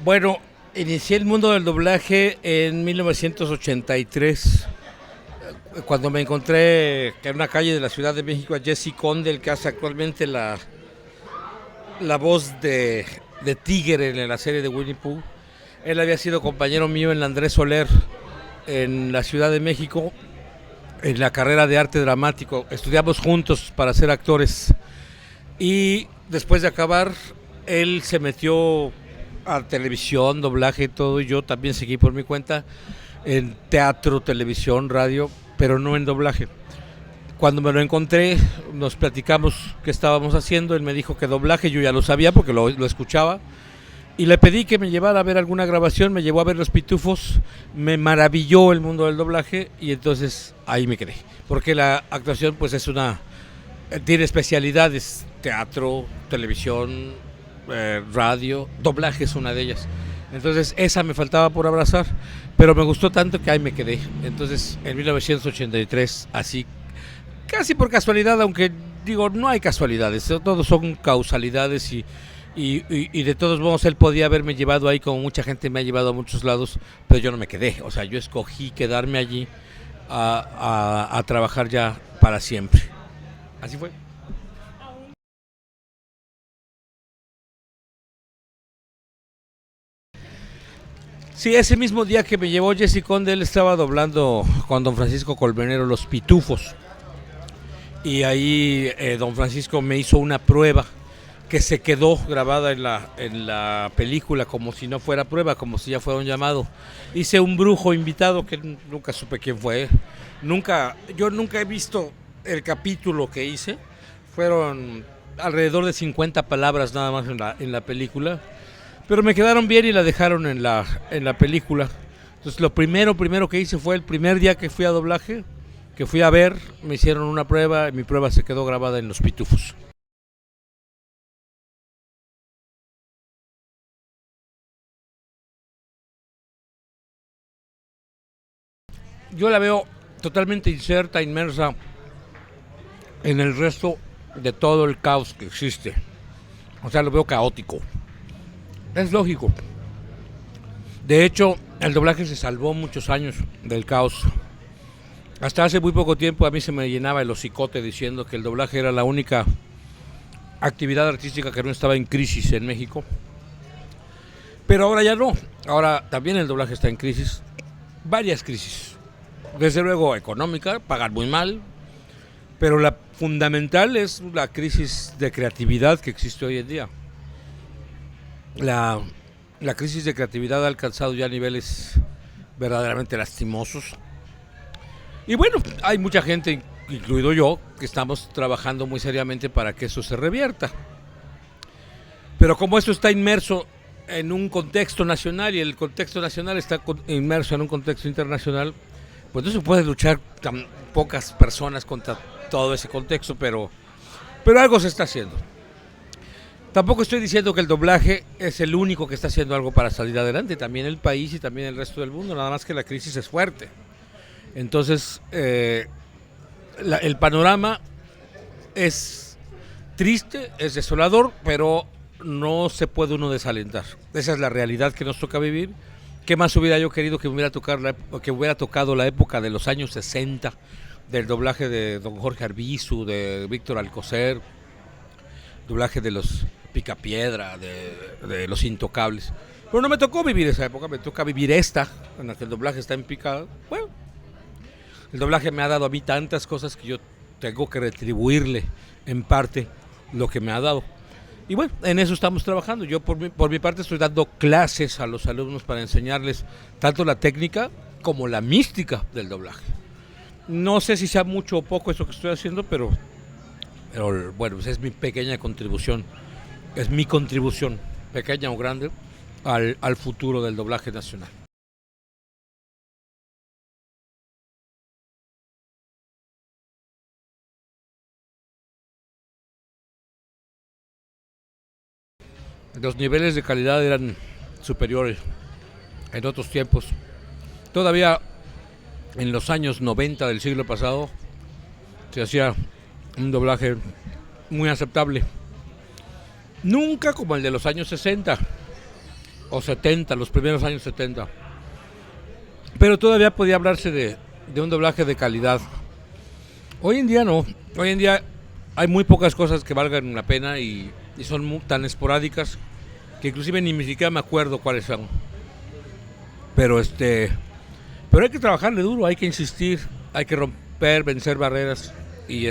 Bueno, inicié el mundo del doblaje en 1983, cuando me encontré en una calle de la Ciudad de México a Jesse Conde, el que hace actualmente la voz de Tigre en la serie de Winnie Pooh. Él había sido compañero mío en la Andrés Soler, en la Ciudad de México, en la carrera de arte dramático. Estudiamos juntos para ser actores. Y después de acabar, él se metió a televisión, doblaje y todo, y yo también seguí por mi cuenta en teatro, televisión, radio, pero no en doblaje. Cuando me lo encontré, nos platicamos qué estábamos haciendo, él me dijo que doblaje, yo ya lo sabía porque lo escuchaba, y le pedí que me llevara a ver alguna grabación, me llevó a ver Los Pitufos, me maravilló el mundo del doblaje, y entonces ahí me quedé, porque la actuación pues es tiene especialidades, teatro, televisión, radio, doblaje es una de ellas. Entonces esa me faltaba por abrazar, pero me gustó tanto que ahí me quedé. Entonces en 1983, así, casi por casualidad, aunque digo, no hay casualidades, todos son causalidades y de todos modos él podía haberme llevado ahí como mucha gente me ha llevado a muchos lados, pero yo no me quedé, o sea, yo escogí quedarme allí a trabajar ya para siempre. Así fue. Sí, ese mismo día que me llevó Jesse Conde, él estaba doblando con don Francisco Colmenero Los Pitufos. Y ahí don Francisco me hizo una prueba que se quedó grabada en la película como si no fuera prueba, como si ya fuera un llamado. Hice un brujo invitado que nunca supe quién fue. Yo nunca he visto el capítulo que hice. Fueron alrededor de 50 palabras nada más en la película. Pero me quedaron bien y la dejaron en la película. Entonces lo primero que hice fue el primer día que fui a doblaje, que fui a ver, me hicieron una prueba y mi prueba se quedó grabada en Los Pitufos. Yo la veo totalmente inserta, inmersa en el resto de todo el caos que existe. O sea, lo veo caótico. Es lógico. De hecho, el doblaje se salvó muchos años del caos. Hasta hace muy poco tiempo a mí se me llenaba el hocicote diciendo que el doblaje era la única actividad artística que no estaba en crisis en México. Pero ahora ya no. Ahora también el doblaje está en crisis. Varias crisis. Desde luego económica, pagan muy mal. Pero la fundamental es la crisis de creatividad que existe hoy en día. La, la crisis de creatividad ha alcanzado ya niveles verdaderamente lastimosos. Y bueno, hay mucha gente, incluido yo, que estamos trabajando muy seriamente para que eso se revierta. Pero como esto está inmerso en un contexto nacional y el contexto nacional está inmerso en un contexto internacional, pues no se puede luchar tan pocas personas contra todo ese contexto, pero algo se está haciendo. Tampoco estoy diciendo que el doblaje es el único que está haciendo algo para salir adelante, también el país y también el resto del mundo, nada más que la crisis es fuerte. Entonces, el panorama es triste, es desolador, pero no se puede uno desalentar. Esa es la realidad que nos toca vivir. ¿Qué más hubiera yo querido que hubiera tocado la época de los años 60, del doblaje de don Jorge Arbizu, de Víctor Alcocer, doblaje de los Picapiedra, de los Intocables? Pero no me tocó vivir esa época, me toca vivir esta, en la que el doblaje está en picada. Bueno, el doblaje me ha dado a mí tantas cosas que yo tengo que retribuirle en parte lo que me ha dado. Y bueno, en eso estamos trabajando. Yo por mi parte estoy dando clases a los alumnos para enseñarles tanto la técnica como la mística del doblaje. No sé si sea mucho o poco eso que estoy haciendo, pero bueno, pues es mi pequeña contribución. Es mi contribución, pequeña o grande, al futuro del doblaje nacional. Los niveles de calidad eran superiores en otros tiempos. Todavía en los años 90 del siglo pasado se hacía un doblaje muy aceptable. Nunca como el de los años 60, o 70, los primeros años 70. Pero todavía podía hablarse de un doblaje de calidad. Hoy en día no. Hoy en día hay muy pocas cosas que valgan la pena y son tan esporádicas que inclusive ni siquiera me acuerdo cuáles son. Pero pero hay que trabajarle duro, hay que insistir, hay que romper, vencer barreras y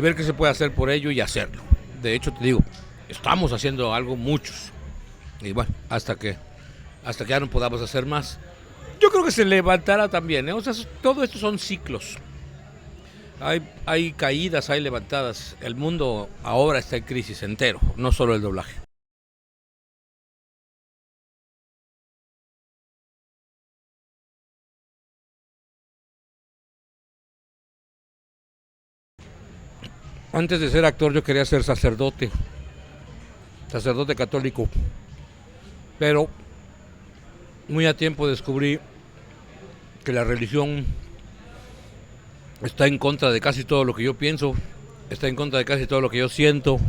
ver qué se puede hacer por ello y hacerlo. De hecho, te digo, estamos haciendo algo muchos. Y bueno, hasta que ya no podamos hacer más. Yo creo que se levantará también, ¿eh? O sea, todo esto son ciclos. Hay caídas, hay levantadas. El mundo ahora está en crisis entero, no solo el doblaje. Antes de ser actor yo quería ser sacerdote católico, pero muy a tiempo descubrí que la religión está en contra de casi todo lo que yo pienso, está en contra de casi todo lo que yo siento,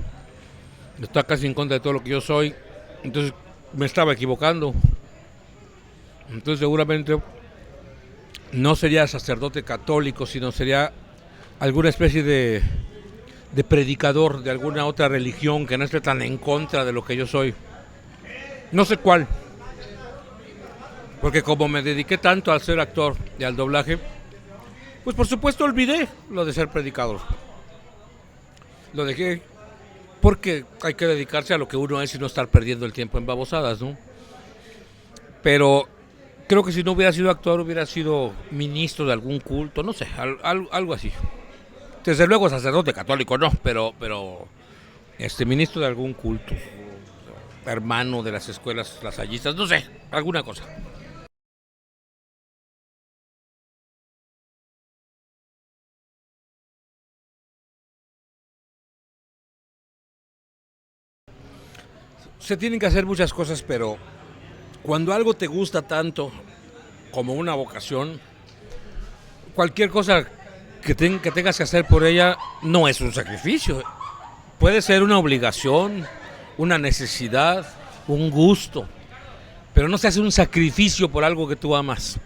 está casi en contra de todo lo que yo soy. Entonces me estaba equivocando. Entonces seguramente no sería sacerdote católico, sino sería alguna especie de predicador de alguna otra religión que no esté tan en contra de lo que yo soy. No sé cuál, porque como me dediqué tanto al ser actor y al doblaje, pues por supuesto olvidé lo de ser predicador. Lo dejé porque hay que dedicarse a lo que uno es y no estar perdiendo el tiempo en babosadas, ¿no? Pero creo que si no hubiera sido actor, hubiera sido ministro de algún culto, no sé, algo así. Desde luego sacerdote católico no, pero ministro de algún culto, hermano de las escuelas lasallistas, no sé, alguna cosa. Se tienen que hacer muchas cosas, pero cuando algo te gusta tanto como una vocación, cualquier cosa que tengas que hacer por ella no es un sacrificio. Puede ser una obligación, una necesidad, un gusto, pero no se hace un sacrificio por algo que tú amas.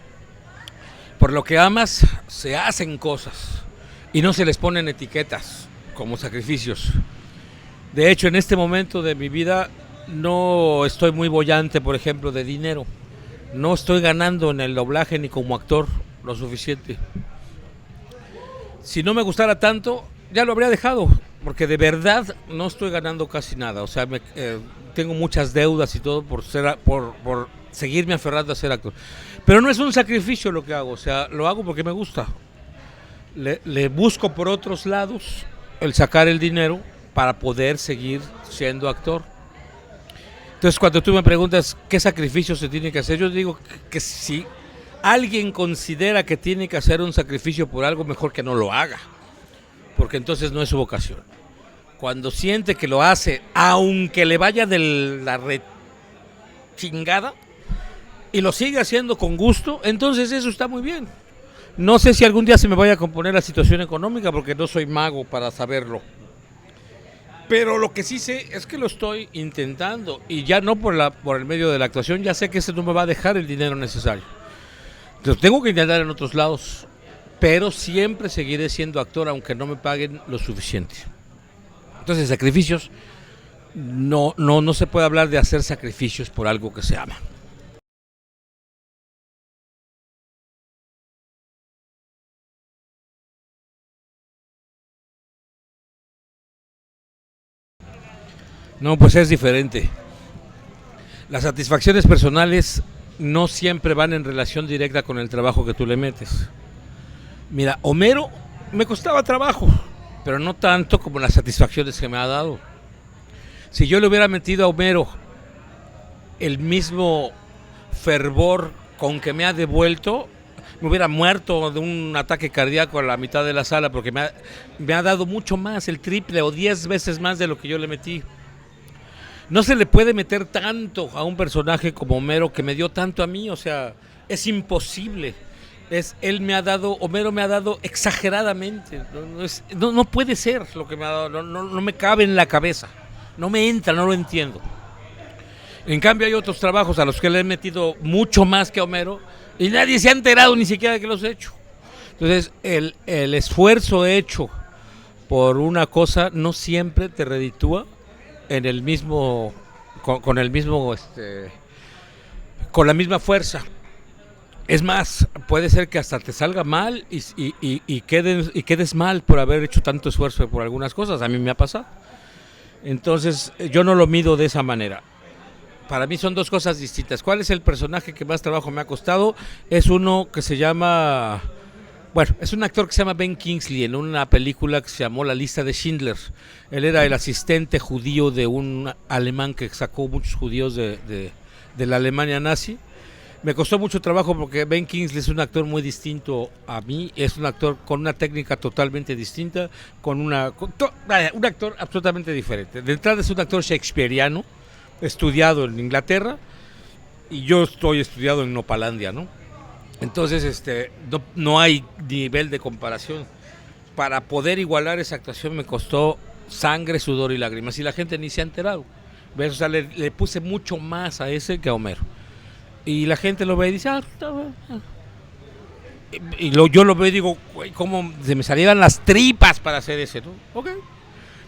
Por lo que amas se hacen cosas y no se les ponen etiquetas como sacrificios. De hecho, en este momento de mi vida no estoy muy boyante, por ejemplo, de dinero. No estoy ganando en el doblaje ni como actor lo suficiente. Si no me gustara tanto, ya lo habría dejado, porque de verdad no estoy ganando casi nada. O sea, tengo muchas deudas y todo por seguirme aferrando a ser actor. Pero no es un sacrificio lo que hago, o sea, lo hago porque me gusta. Le busco por otros lados el sacar el dinero para poder seguir siendo actor. Entonces, cuando tú me preguntas qué sacrificio se tiene que hacer, yo digo que si alguien considera que tiene que hacer un sacrificio por algo, mejor que no lo haga, porque entonces no es su vocación. Cuando siente que lo hace, aunque le vaya de la chingada, y lo sigue haciendo con gusto, entonces eso está muy bien. No sé si algún día se me vaya a componer la situación económica, porque no soy mago para saberlo. Pero lo que sí sé es que lo estoy intentando, y ya no por el medio de la actuación, ya sé que ese no me va a dejar el dinero necesario. Entonces tengo que intentar en otros lados, pero siempre seguiré siendo actor aunque no me paguen lo suficiente. Entonces sacrificios, no se puede hablar de hacer sacrificios por algo que se ama. No, pues es diferente. Las satisfacciones personales no siempre van en relación directa con el trabajo que tú le metes. Mira, Homero me costaba trabajo, pero no tanto como las satisfacciones que me ha dado. Si yo le hubiera metido a Homero el mismo fervor con que me ha devuelto, me hubiera muerto de un ataque cardíaco a la mitad de la sala, porque me ha dado mucho más, el triple o 10 veces más de lo que yo le metí. No se le puede meter tanto a un personaje como Homero, que me dio tanto a mí, o sea, es imposible. Homero me ha dado exageradamente. No puede ser lo que me ha dado, no me cabe en la cabeza, no me entra, no lo entiendo. En cambio hay otros trabajos a los que le he metido mucho más que a Homero y nadie se ha enterado ni siquiera de que los he hecho. Entonces el esfuerzo hecho por una cosa no siempre te reditúa en el mismo, con el mismo, con la misma fuerza. Es más, puede ser que hasta te salga mal y quedes mal por haber hecho tanto esfuerzo por algunas cosas. A mí me ha pasado. Entonces, yo no lo mido de esa manera. Para mí son dos cosas distintas. ¿Cuál es el personaje que más trabajo me ha costado? Es uno que se llama... Bueno, es un actor que se llama Ben Kingsley en una película que se llamó La lista de Schindler. Él era el asistente judío de un alemán que sacó muchos judíos de la Alemania nazi. Me costó mucho trabajo porque Ben Kingsley es un actor muy distinto a mí, es un actor con una técnica totalmente distinta, un actor absolutamente diferente. De entrada es un actor shakespeariano, estudiado en Inglaterra, y yo estoy estudiado en Nopalandia, ¿no? Entonces, no hay nivel de comparación. Para poder igualar esa actuación me costó sangre, sudor y lágrimas, y la gente ni se ha enterado. ¿Ves? O sea, le puse mucho más a ese que a Homero. Y la gente lo ve y dice, yo lo veo y digo, cómo se me salieran las tripas para hacer ese, ¿no? Ok,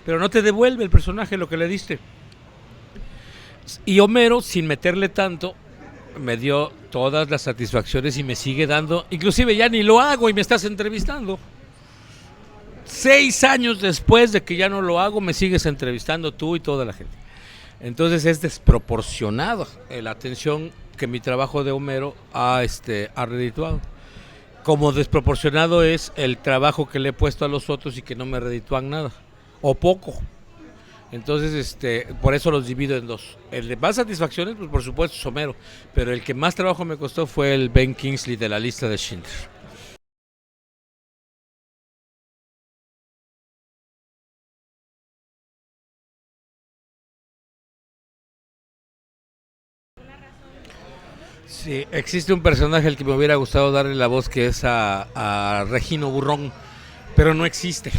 pero no te devuelve el personaje lo que le diste. Y Homero, sin meterle tanto, me dio todas las satisfacciones y me sigue dando, inclusive ya ni lo hago y me estás entrevistando. 6 años después de que ya no lo hago, me sigues entrevistando tú y toda la gente. Entonces es desproporcionado la atención que mi trabajo de Homero ha redituado. Como desproporcionado es el trabajo que le he puesto a los otros y que no me reditúan nada, o poco. Entonces, por eso los divido en dos. El de más satisfacciones, pues por supuesto es Homero, pero el que más trabajo me costó fue el Ben Kingsley de La lista de Schindler. Sí, existe un personaje al que me hubiera gustado darle la voz, que es a Regino Burrón, pero no existe.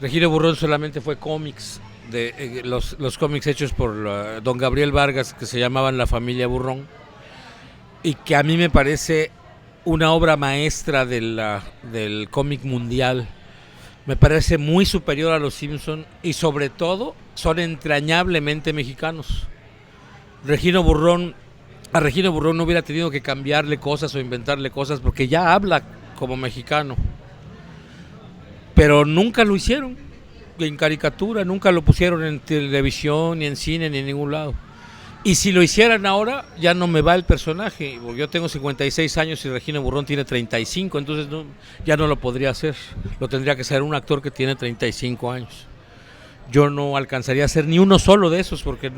Regino Burrón solamente fue cómics, los cómics hechos por don Gabriel Vargas, que se llamaban La familia Burrón, y que a mí me parece una obra maestra del cómic mundial. Me parece muy superior a los Simpson y sobre todo son entrañablemente mexicanos. Regino Burrón A Regino Burrón no hubiera tenido que cambiarle cosas o inventarle cosas porque ya habla como mexicano. Pero nunca lo hicieron en caricatura, nunca lo pusieron en televisión, ni en cine, ni en ningún lado. Y si lo hicieran ahora, ya no me va el personaje. Yo tengo 56 años y Regino Burrón tiene 35, entonces ya no lo podría hacer. Lo tendría que ser un actor que tiene 35 años. Yo no alcanzaría a hacer ni uno solo de esos, porque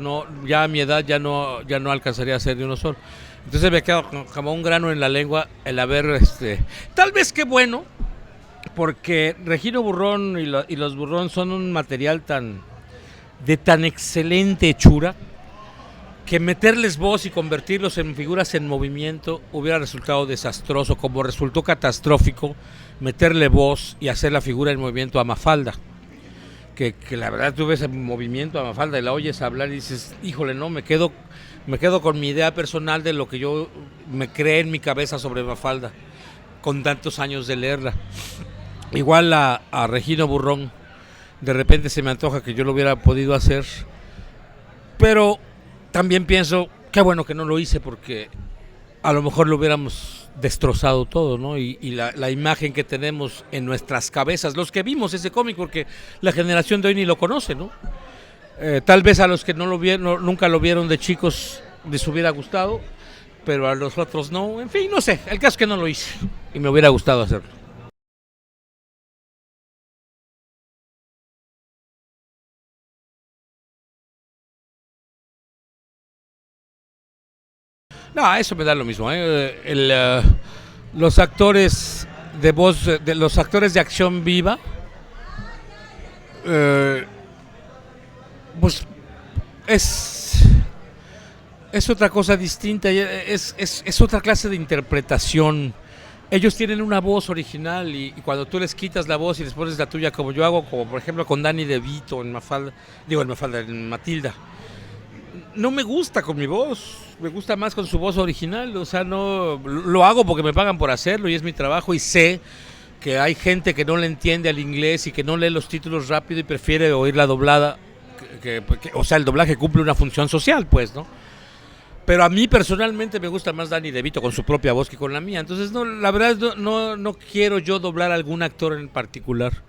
ya a mi edad ya no alcanzaría a hacer ni uno solo. Entonces me quedo como un grano en la lengua el haber, tal vez qué bueno, porque Regino Burrón y los Burrón son un material de tan excelente hechura, que meterles voz y convertirlos en figuras en movimiento hubiera resultado desastroso, como resultó catastrófico meterle voz y hacer la figura en movimiento a Mafalda. Que la verdad tú ves el movimiento a Mafalda y la oyes hablar y dices, híjole, no, me quedo con mi idea personal de lo que yo me creé en mi cabeza sobre Mafalda, con tantos años de leerla. Igual a Regino Burrón, de repente se me antoja que yo lo hubiera podido hacer, pero también pienso, qué bueno que no lo hice, porque a lo mejor lo hubiéramos destrozado todo, ¿no? Y la imagen que tenemos en nuestras cabezas, los que vimos ese cómic, porque la generación de hoy ni lo conoce, ¿no? Tal vez a los que no lo vieron, nunca lo vieron de chicos, les hubiera gustado, pero a los otros no. En fin, no sé, el caso es que no lo hice y me hubiera gustado hacerlo. No, eso me da lo mismo, ¿eh? Los actores de voz, los actores de acción viva, pues es otra cosa distinta, es otra clase de interpretación. Ellos tienen una voz original y cuando tú les quitas la voz y les pones la tuya, como yo hago, como por ejemplo con Danny DeVito en Mafalda, en Matilda, no me gusta con mi voz, me gusta más con su voz original, o sea, no lo hago porque me pagan por hacerlo y es mi trabajo y sé que hay gente que no le entiende al inglés y que no lee los títulos rápido y prefiere oír la doblada, o sea, el doblaje cumple una función social, pues, ¿no? Pero a mí personalmente me gusta más Danny DeVito con su propia voz que con la mía, entonces no, la verdad no quiero yo doblar a algún actor en particular,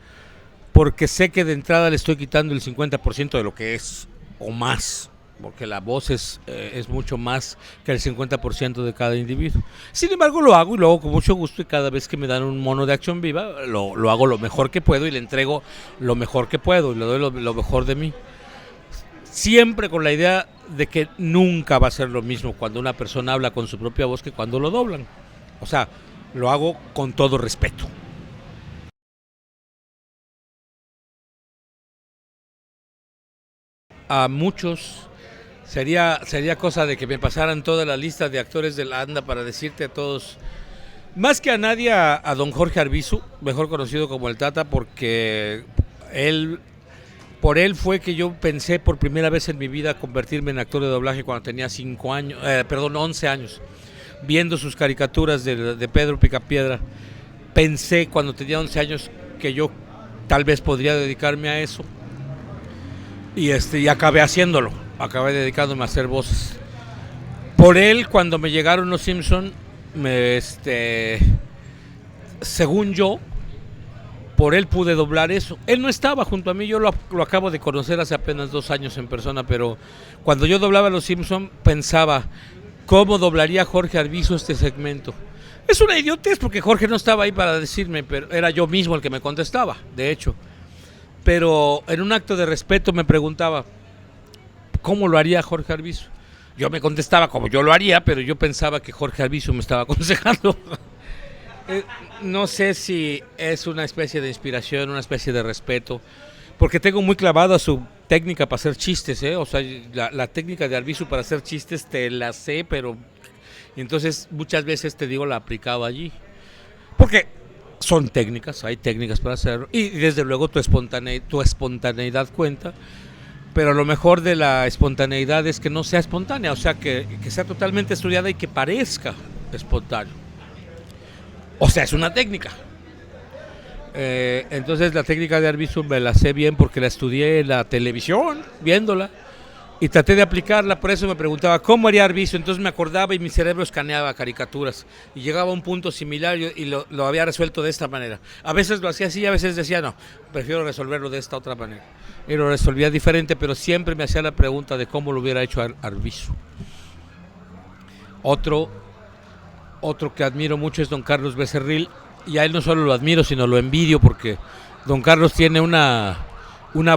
porque sé que de entrada le estoy quitando el 50% de lo que es, o más, porque la voz es mucho más que el 50% de cada individuo. Sin embargo, lo hago y lo hago con mucho gusto y cada vez que me dan un mono de acción viva, lo hago lo mejor que puedo y le entrego lo mejor que puedo y le doy lo mejor de mí. Siempre con la idea de que nunca va a ser lo mismo cuando una persona habla con su propia voz que cuando lo doblan. O sea, lo hago con todo respeto. A muchos sería cosa de que me pasaran toda la lista de actores de la ANDA para decirte a todos, más que a nadie, a don Jorge Arbizu, mejor conocido como el Tata, porque por él fue que yo pensé por primera vez en mi vida convertirme en actor de doblaje cuando tenía 11 años, viendo sus caricaturas de Pedro Picapiedra. Pensé cuando tenía 11 años que yo tal vez podría dedicarme a eso y acabé haciéndolo, acabé dedicándome a hacer voces. Por él, cuando me llegaron los Simpson, según yo, por él pude doblar eso. Él no estaba junto a mí, yo lo acabo de conocer hace apenas 2 años en persona, pero cuando yo doblaba los Simpson pensaba, ¿cómo doblaría Jorge Arbizu este segmento? Es una idiotez porque Jorge no estaba ahí para decirme, pero era yo mismo el que me contestaba, de hecho. Pero en un acto de respeto me preguntaba, ¿cómo lo haría Jorge Arbizu? Yo me contestaba como yo lo haría, pero yo pensaba que Jorge Arbizu me estaba aconsejando. No sé si es una especie de inspiración, una especie de respeto, porque tengo muy clavada su técnica para hacer chistes, ¿eh? O sea, la técnica de Arbizu para hacer chistes te la sé, pero entonces muchas veces te digo la aplicaba allí. Porque son técnicas, hay técnicas para hacerlo, y desde luego tu espontaneidad cuenta, pero lo mejor de la espontaneidad es que no sea espontánea, o sea, que sea totalmente estudiada y que parezca espontáneo. O sea, es una técnica. Entonces la técnica de Arbizu me la sé bien porque la estudié en la televisión, viéndola, y traté de aplicarla, por eso me preguntaba, ¿cómo haría Arbizu? Entonces me acordaba y mi cerebro escaneaba caricaturas, y llegaba a un punto similar y lo había resuelto de esta manera. A veces lo hacía así, a veces decía, no, prefiero resolverlo de esta otra manera. Y lo resolvía diferente, pero siempre me hacía la pregunta de cómo lo hubiera hecho Arbizu. Otro que admiro mucho es don Carlos Becerril, y a él no solo lo admiro, sino lo envidio, porque don Carlos tiene una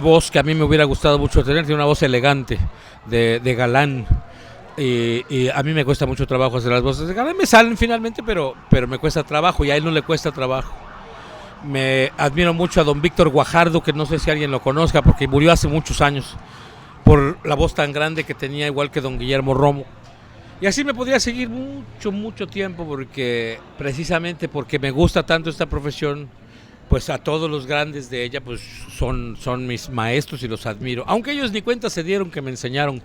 voz que a mí me hubiera gustado mucho tener, tiene una voz elegante, de galán, y a mí me cuesta mucho trabajo hacer las voces de galán, me salen finalmente, pero me cuesta trabajo, y a él no le cuesta trabajo. Me admiro mucho a don Víctor Guajardo, que no sé si alguien lo conozca, porque murió hace muchos años, por la voz tan grande que tenía, igual que don Guillermo Romo. Y así me podría seguir mucho tiempo, porque precisamente porque me gusta tanto esta profesión, pues a todos los grandes de ella pues son mis maestros y los admiro. Aunque ellos ni cuenta se dieron que me enseñaron,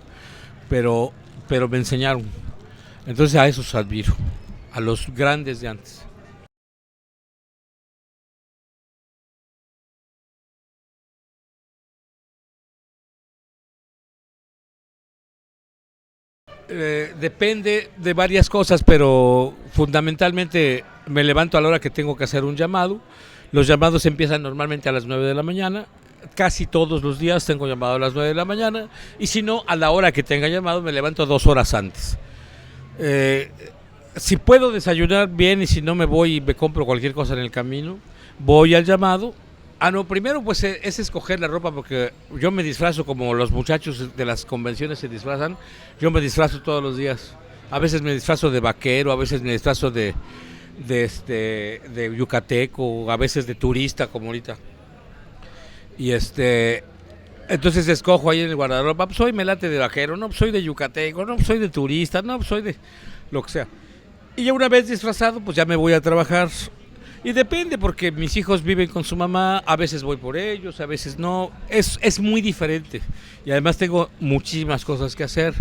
pero me enseñaron. Entonces a esos admiro, a los grandes de antes. Depende de varias cosas, pero fundamentalmente me levanto a la hora que tengo que hacer un llamado. Los llamados empiezan normalmente a las 9 de la mañana. Casi todos los días tengo llamado a las 9 de la mañana. Y si no, a la hora que tenga llamado me levanto 2 horas antes. Si puedo desayunar bien y si no me voy y me compro cualquier cosa en el camino, voy al llamado. No, primero pues es escoger la ropa, porque yo me disfrazo como los muchachos de las convenciones se disfrazan. Yo me disfrazo todos los días. A veces me disfrazo de vaquero, a veces me disfrazo de yucateco, a veces de turista como ahorita. Y entonces escojo ahí en el guardarropa, pues hoy me late de vaquero, no, pues soy de yucateco, no, pues soy de turista, no, pues soy de lo que sea. Y ya una vez disfrazado, pues ya me voy a trabajar. Y depende porque mis hijos viven con su mamá, a veces voy por ellos, a veces no. Es muy diferente. Y además tengo muchísimas cosas que hacer.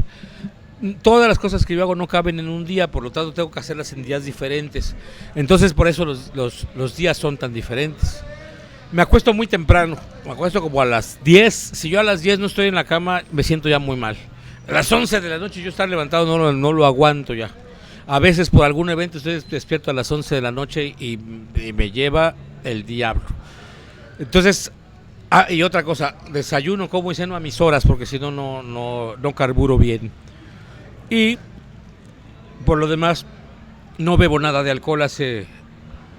Todas las cosas que yo hago no caben en un día, por lo tanto tengo que hacerlas en días diferentes. Entonces por eso los días son tan diferentes. Me acuesto muy temprano, me acuesto como a las 10. Si yo a las 10 no estoy en la cama, me siento ya muy mal. A las 11 de la noche yo estar levantado no lo aguanto ya. A veces por algún evento estoy despierto a las 11 de la noche y me lleva el diablo. Entonces, y otra cosa, desayuno, como y ceno a mis horas porque si no, no carburo bien. Y por lo demás, no bebo nada de alcohol hace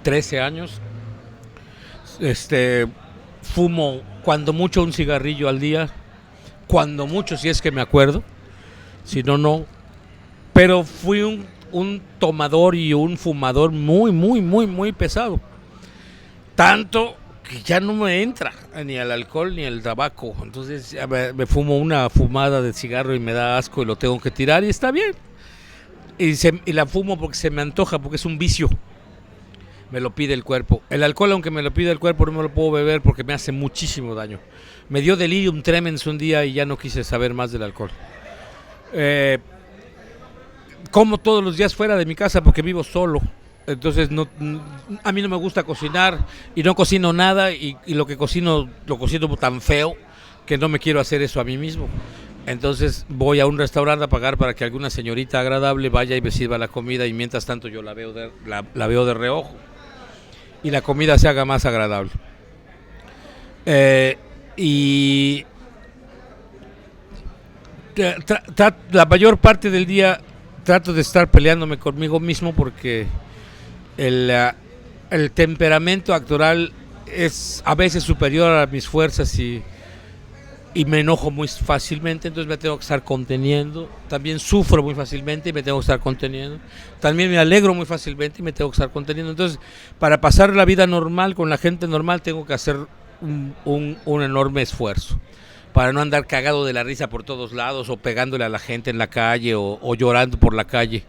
13 años. Fumo cuando mucho un cigarrillo al día, cuando mucho si es que me acuerdo, si no, no. Pero fui un tomador y un fumador muy pesado. Tanto que ya no me entra ni el alcohol ni el tabaco. Entonces me fumo una fumada de cigarro y me da asco y lo tengo que tirar y está bien. Y la fumo porque se me antoja, porque es un vicio. Me lo pide el cuerpo. El alcohol, aunque me lo pide el cuerpo, no me lo puedo beber porque me hace muchísimo daño. Me dio delirium tremens un día y ya no quise saber más del alcohol. Como todos los días fuera de mi casa porque vivo solo. Entonces a mí no me gusta cocinar y no cocino nada y lo que cocino lo cocino tan feo que no me quiero hacer eso a mí mismo. Entonces voy a un restaurante a pagar para que alguna señorita agradable vaya y me sirva la comida y mientras tanto yo la veo de reojo y la comida se haga más agradable. Y la mayor parte del día trato de estar peleándome conmigo mismo porque el temperamento actoral es a veces superior a mis fuerzas y me enojo muy fácilmente, entonces me tengo que estar conteniendo. También sufro muy fácilmente y me tengo que estar conteniendo. También me alegro muy fácilmente y me tengo que estar conteniendo. Entonces, para pasar la vida normal con la gente normal tengo que hacer un enorme esfuerzo para no andar cagado de la risa por todos lados o pegándole a la gente en la calle o llorando por la calle.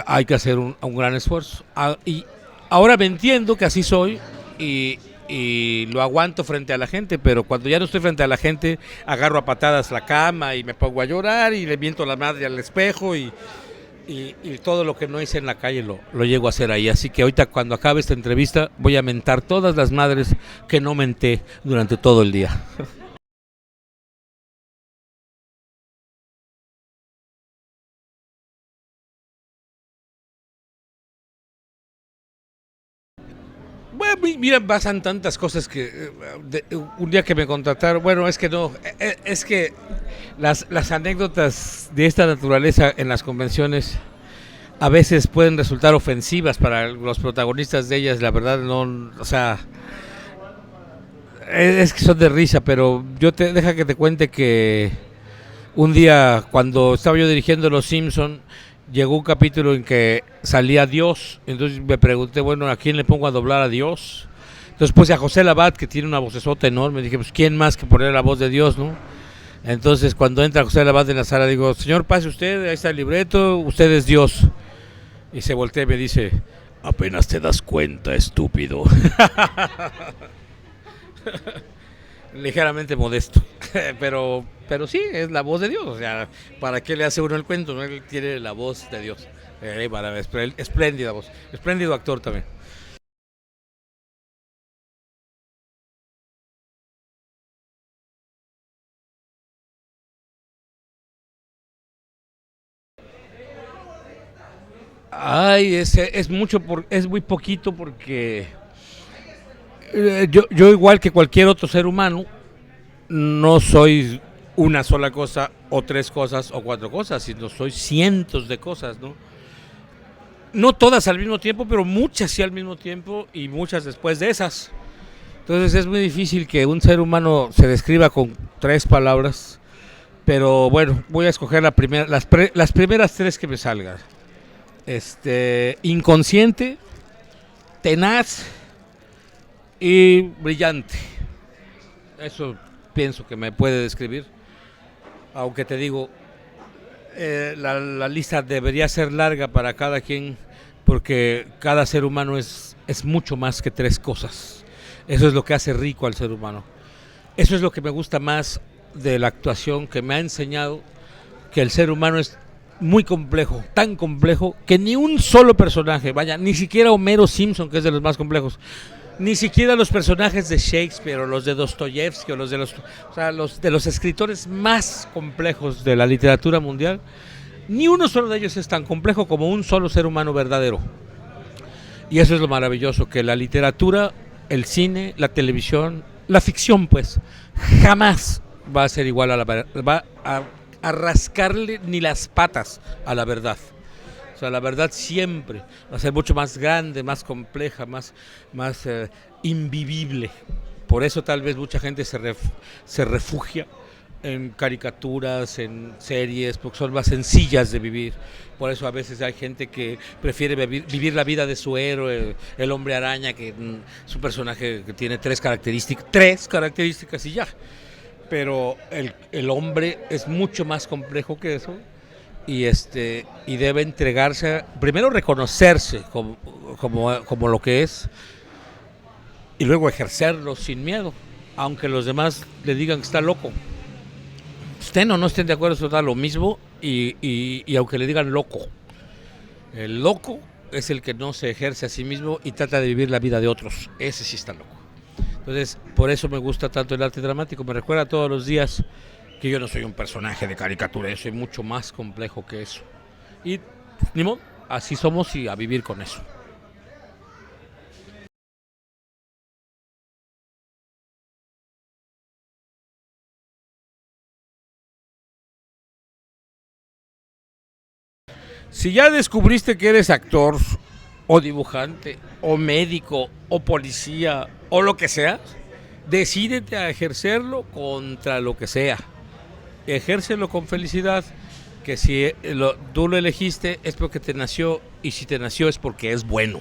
Hay que hacer un gran esfuerzo. Y ahora me entiendo que así soy y lo aguanto frente a la gente, pero cuando ya no estoy frente a la gente, agarro a patadas la cama y me pongo a llorar y le miento la madre al espejo y todo lo que no hice en la calle lo llego a hacer ahí. Así que ahorita cuando acabe esta entrevista voy a mentar todas las madres que no menté durante todo el día. Bueno, mira, pasan tantas cosas que un día que me contrataron, bueno, es que no, es que las anécdotas de esta naturaleza en las convenciones a veces pueden resultar ofensivas para los protagonistas de ellas, la verdad no, o sea, es que son de risa, pero deja que te cuente que un día cuando estaba yo dirigiendo Los Simpson llegó un capítulo en que salía Dios, entonces me pregunté, bueno, ¿a quién le pongo a doblar a Dios? Entonces puse a José Labat, que tiene una vocesota enorme, dije, pues ¿quién más que poner la voz de Dios, no? Entonces cuando entra José Labat en la sala, digo, señor, pase usted, ahí está el libreto, usted es Dios. Y se voltea y me dice, apenas te das cuenta, estúpido. Ligeramente modesto, pero sí, es la voz de Dios, o sea, ¿para qué le hace uno el cuento? ¿No? Él tiene la voz de Dios, espléndida voz, espléndido actor también. Ay, es mucho, es muy poquito porque yo igual que cualquier otro ser humano, no soy una sola cosa o tres cosas o cuatro cosas, sino soy cientos de cosas, ¿no? No todas al mismo tiempo, pero muchas sí al mismo tiempo y muchas después de esas. Entonces es muy difícil que un ser humano se describa con tres palabras, pero bueno, voy a escoger las primeras tres que me salgan. Inconsciente, tenaz y brillante. Eso pienso que me puede describir, aunque te digo, la lista debería ser larga para cada quien, porque cada ser humano es mucho más que tres cosas. Eso es lo que hace rico al ser humano. Eso es lo que me gusta más de la actuación, que me ha enseñado que el ser humano es muy complejo, tan complejo que ni un solo personaje, vaya, ni siquiera Homero Simpson, que es de los más complejos, ni siquiera los personajes de Shakespeare o los de Dostoyevsky o los de los escritores más complejos de la literatura mundial, ni uno solo de ellos es tan complejo como un solo ser humano verdadero. Y eso es lo maravilloso, que la literatura, el cine, la televisión, la ficción, pues, jamás va a ser igual a la verdad, va a rascarle ni las patas a la verdad. O sea, la verdad siempre va a ser mucho más grande, más compleja, más invivible. Por eso tal vez mucha gente se refugia en caricaturas, en series, porque son más sencillas de vivir. Por eso a veces hay gente que prefiere vivir la vida de su héroe, el hombre araña, que es un personaje que tiene tres características y ya. Pero el hombre es mucho más complejo que eso, y debe entregarse, primero reconocerse como lo que es, y luego ejercerlo sin miedo, aunque los demás le digan que está loco. Estén o no estén de acuerdo, eso da lo mismo, y aunque le digan loco. El loco es el que no se ejerce a sí mismo y trata de vivir la vida de otros. Ese sí está loco. Entonces, por eso me gusta tanto el arte dramático. Me recuerda todos los días que yo no soy un personaje de caricatura, yo soy mucho más complejo que eso. Y ni modo, así somos y a vivir con eso. Si ya descubriste que eres actor, o dibujante, o médico, o policía, o lo que sea, decídete a ejercerlo contra lo que sea. Ejércelo con felicidad, que si tú lo elegiste es porque te nació, y si te nació es porque es bueno.